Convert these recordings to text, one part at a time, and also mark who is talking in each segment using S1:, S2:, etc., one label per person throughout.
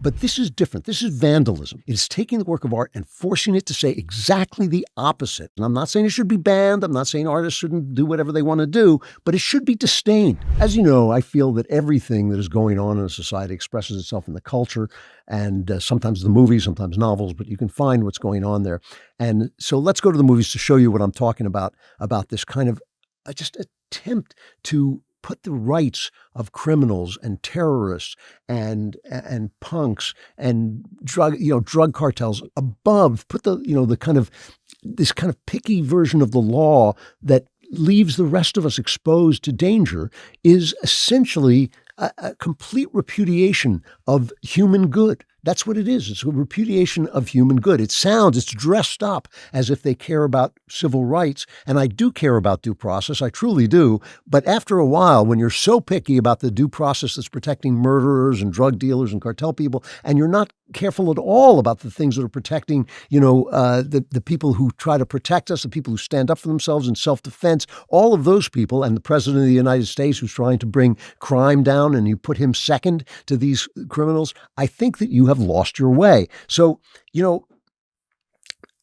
S1: But this is different. This is vandalism. It is taking the work of art and forcing it to say exactly the opposite. And I'm not saying it should be banned. I'm not saying artists shouldn't do whatever they want to do, but it should be disdained. As you know, I feel that everything that is going on in a society expresses itself in the culture, and sometimes the movies, sometimes novels, but you can find what's going on there. And so let's go to the movies to show you what I'm talking about this kind of just attempt to put the rights of criminals and terrorists and punks and drug cartels above, put the kind of this kind of picky version of the law that leaves the rest of us exposed to danger, is essentially a complete repudiation of human good. That's what it is. It's a repudiation of human good. It's dressed up as if they care about civil rights. And I do care about due process. I truly do. But after a while, when you're so picky about the due process that's protecting murderers and drug dealers and cartel people, and you're not careful at all about the things that are protecting, the people who try to protect us, the people who stand up for themselves in self-defense, all of those people, and the president of the United States who's trying to bring crime down, and you put him second to these criminals, I think that you have lost your way. So,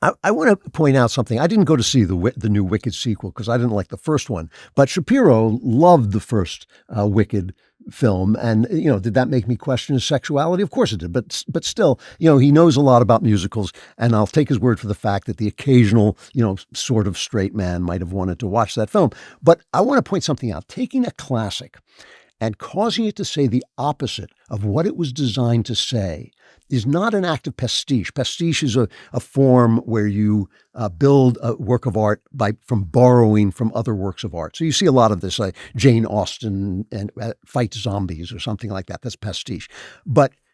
S1: I want to point out something. I didn't go to see the new Wicked sequel because I didn't like the first one, but Shapiro loved the first Wicked film. And, did that make me question his sexuality? Of course it did. But still, he knows a lot about musicals, and I'll take his word for the fact that the occasional, sort of straight man might have wanted to watch that film. But I want to point something out. Taking a classic and causing it to say the opposite of what it was designed to say is not an act of pastiche. Pastiche is a form where you build a work of art from borrowing from other works of art. So you see a lot of this, like Jane Austen and fights zombies or something like that. That's pastiche.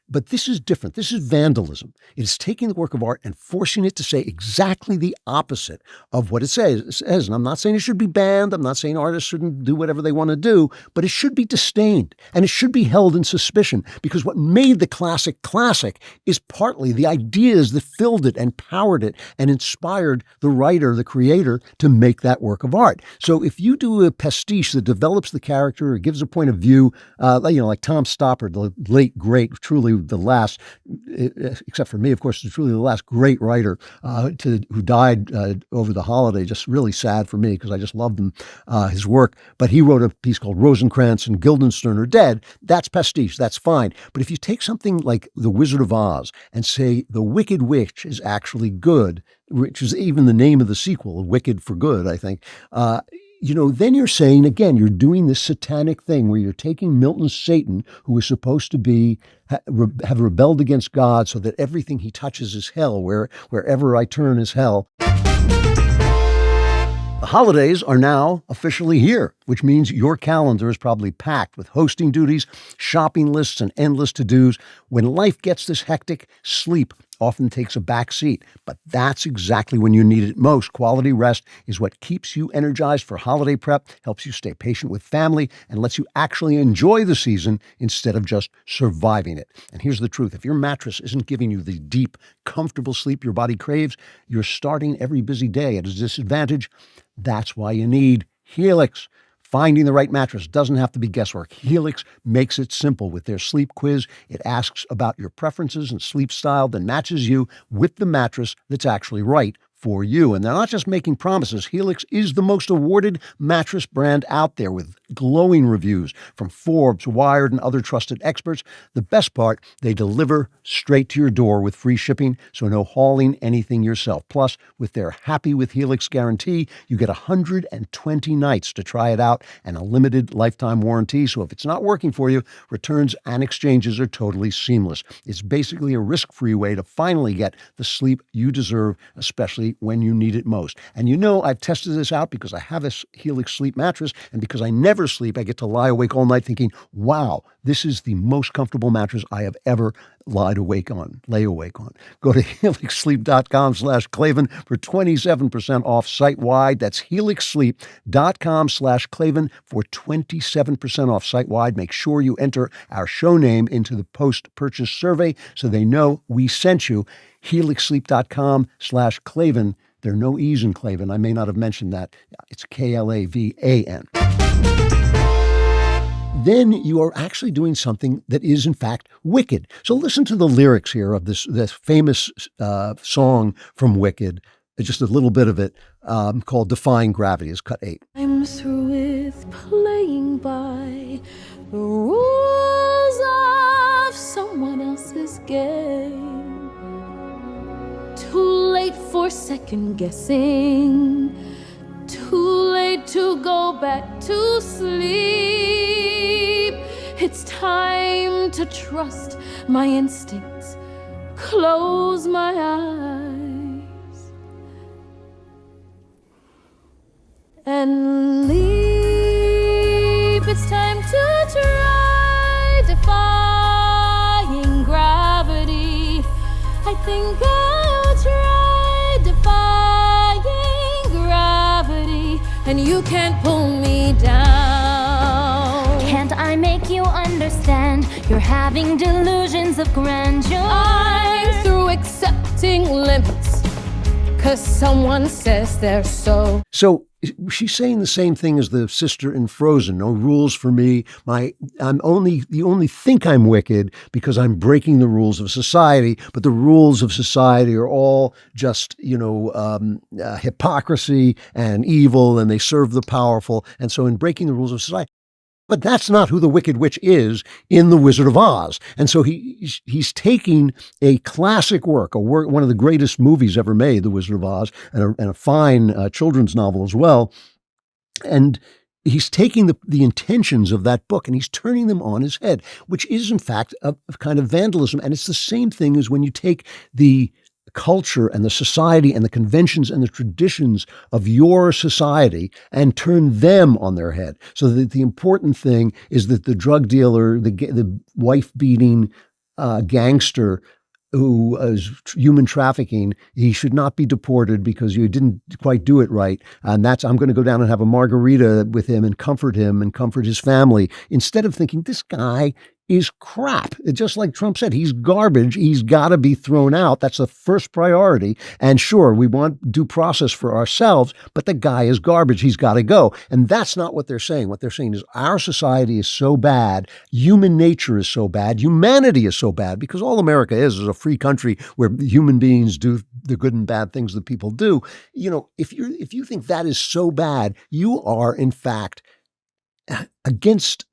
S1: But this is different. This is vandalism. It is taking the work of art and forcing it to say exactly the opposite of what it says. And I'm not saying it should be banned. I'm not saying artists shouldn't do whatever they want to do, but it should be disdained and it should be held in suspicion, because what made the classic is partly the ideas that filled it and powered it and inspired the writer, the creator, to make that work of art. So if you do a pastiche that develops the character or gives a point of view, like Tom Stoppard, the late, great, truly the last, except for me, of course, truly the last great writer who died over the holiday. Just really sad for me because I just loved him, his work. But he wrote a piece called Rosencrantz and Guildenstern Are Dead. That's pastiche. That's fine. But if you take something like The Wizard of Oz and say the Wicked Witch is actually good, which is even the name of the sequel, Wicked for Good, I think, then you're saying, again, you're doing this satanic thing where you're taking Milton's Satan, who is supposed to be have rebelled against God so that everything he touches is hell, wherever I turn is hell. The holidays are now officially here, which means your calendar is probably packed with hosting duties, shopping lists, and endless to-dos. When life gets this hectic, sleep often takes a back seat, but that's exactly when you need it most. Quality rest is what keeps you energized for holiday prep, helps you stay patient with family, and lets you actually enjoy the season instead of just surviving it. And here's the truth. If your mattress isn't giving you the deep, comfortable sleep your body craves, you're starting every busy day at a disadvantage. That's why you need Helix. Finding the right mattress doesn't have to be guesswork. Helix makes it simple with their sleep quiz. It asks about your preferences and sleep style, then matches you with the mattress that's actually right for you. And they're not just making promises. Helix is the most awarded mattress brand out there with glowing reviews from Forbes, Wired, and other trusted experts. The best part, they deliver straight to your door with free shipping, so no hauling anything yourself. Plus, with their Happy with Helix guarantee, you get 120 nights to try it out and a limited lifetime warranty. So if it's not working for you, returns and exchanges are totally seamless. It's basically a risk-free way to finally get the sleep you deserve, especially when you need it most. And I've tested this out because I have a Helix sleep mattress, and because I never sleep, I get to lie awake all night thinking, wow, this is the most comfortable mattress I have ever lay awake on. Go to helixsleep.com/Klavan for 27% off site-wide. That's helixsleep.com/Klavan for 27% off site-wide. Make sure you enter our show name into the post-purchase survey so they know we sent you. helixsleep.com/Klavan. There are no E's in Klavan. I may not have mentioned that. It's Klavan. then you are actually doing something that is in fact wicked. So listen to the lyrics here of this famous song from Wicked, just a little bit of it, called Defying Gravity, is cut 8.
S2: I'm through with playing by the rules of someone else's game. Too late for second guessing, too late to go back to sleep. It's time to trust my instincts, close my eyes, and leap. It's time to try defying gravity. I think I'll try defying gravity, and you can't pull me down.
S3: Can't I make you understand? You're having delusions of grandeur.
S2: I'm through accepting limits, 'cause someone says they're so.
S1: So she's saying the same thing as the sister in Frozen. No rules for me. You only think I'm wicked because I'm breaking the rules of society, but the rules of society are all just, hypocrisy and evil, and they serve the powerful. And so in breaking the rules of society, but that's not who the Wicked Witch is in The Wizard of Oz. And so he's taking a classic work, one of the greatest movies ever made, The Wizard of Oz, and a fine children's novel as well. And he's taking the intentions of that book and he's turning them on his head, which is in fact a kind of vandalism. And it's the same thing as when you take the culture and the society and the conventions and the traditions of your society and turn them on their head. So that the important thing is that the drug dealer, the wife-beating gangster who is human trafficking, he should not be deported because you didn't quite do it right. And I'm going to go down and have a margarita with him and comfort his family, instead of thinking this guy is crap. Just like Trump said, he's garbage. He's got to be thrown out. That's the first priority. And sure, we want due process for ourselves, but the guy is garbage. He's got to go. And that's not what they're saying. What they're saying is our society is so bad. Human nature is so bad. Humanity is so bad, because all America is a free country where human beings do the good and bad things that people do. If you think that is so bad, you are in fact against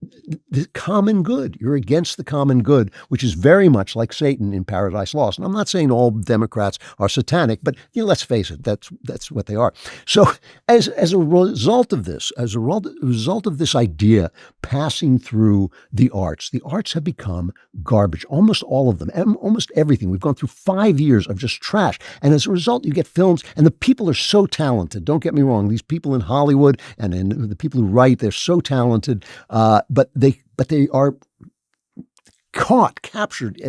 S1: the common good. You're against the common good, which is very much like Satan in Paradise Lost. And I'm not saying all Democrats are satanic, but let's face it, that's what they are. So as a result of this, as a result of this idea passing through the arts have become garbage. Almost all of them, almost everything. We've gone through 5 years of just trash. And as a result, you get films, and the people are so talented. Don't get me wrong. These people in Hollywood and the people who write, they're so talented. But they are captured,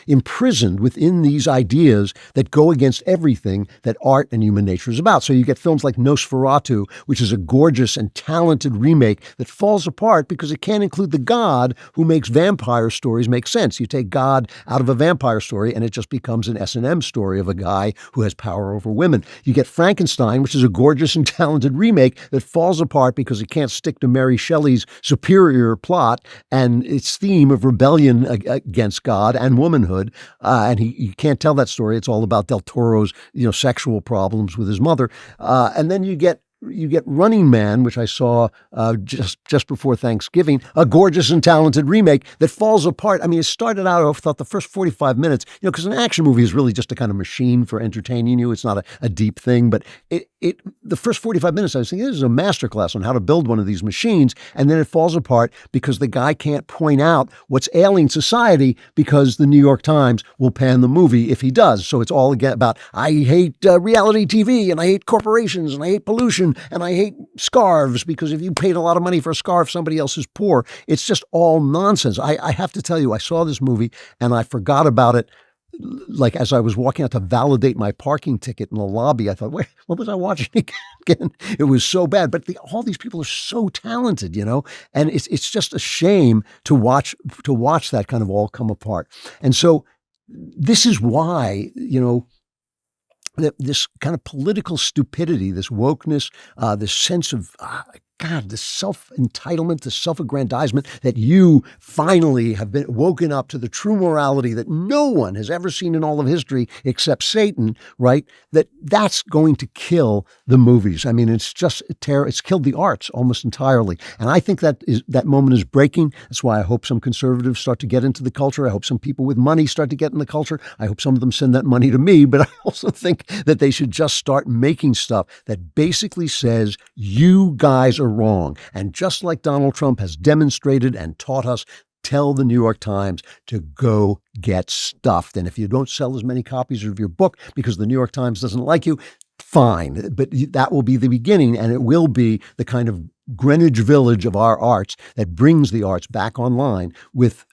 S1: imprisoned within these ideas that go against everything that art and human nature is about. So you get films like Nosferatu, which is a gorgeous and talented remake that falls apart because it can't include the God who makes vampire stories make sense. You take God out of a vampire story and it just becomes an S&M story of a guy who has power over women. You get Frankenstein, which is a gorgeous and talented remake that falls apart because it can't stick to Mary Shelley's superior plot and its theme of rebellion against God and womanhood, and you can't tell that story. It's all about Del Toro's sexual problems with his mother, and then you get Running Man, which I saw just before Thanksgiving, a gorgeous and talented remake that falls apart. I mean, it started out, I thought the first 45 minutes, because an action movie is really just a kind of machine for entertaining you. It's not a deep thing, but the first 45 minutes, I was thinking, this is a masterclass on how to build one of these machines. And then it falls apart because the guy can't point out what's ailing society because the New York Times will pan the movie if he does. So it's all again about, I hate reality TV, and I hate corporations, and I hate pollution, and I hate scarves, because if you paid a lot of money for a scarf, somebody else is poor. It's just all nonsense. I have to tell you, I saw this movie and I forgot about it. Like as I was walking out to validate my parking ticket in the lobby, I thought, wait, what was I watching again? It was so bad. But all these people are so talented, and it's just a shame to watch that kind of all come apart. And so this is why, this kind of political stupidity, this wokeness, this sense of God, this self-entitlement, this self-aggrandizement that you finally have been woken up to the true morality that no one has ever seen in all of history except Satan, right? That's going to kill the movies. I mean, it's just it's killed the arts almost entirely. And I think that moment is breaking. That's why I hope some conservatives start to get into the culture. I hope some people with money start to get in the culture. I hope some of them send that money to me, but I also think that they should just start making stuff that basically says, you guys are wrong. And just like Donald Trump has demonstrated and taught us, tell the New York Times to go get stuffed. And if you don't sell as many copies of your book because the New York Times doesn't like you, fine. But that will be the beginning, and it will be the kind of Greenwich Village of our arts that brings the arts back online with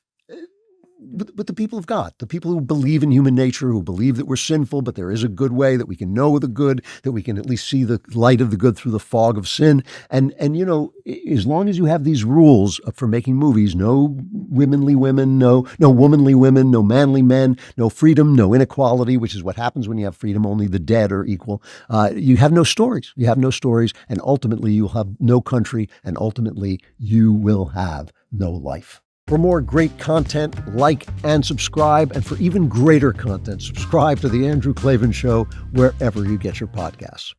S1: the people of God, the people who believe in human nature, who believe that we're sinful, but there is a good way, that we can know the good, that we can at least see the light of the good through the fog of sin. And you know, as long as you have these rules for making movies, no womanly women, no womanly women, no manly men, no freedom, no inequality, which is what happens when you have freedom, only the dead are equal. You have no stories. You have no stories, and ultimately you'll have no country, and ultimately you will have no life. For more great content, like and subscribe. And for even greater content, subscribe to The Andrew Klavan Show wherever you get your podcasts.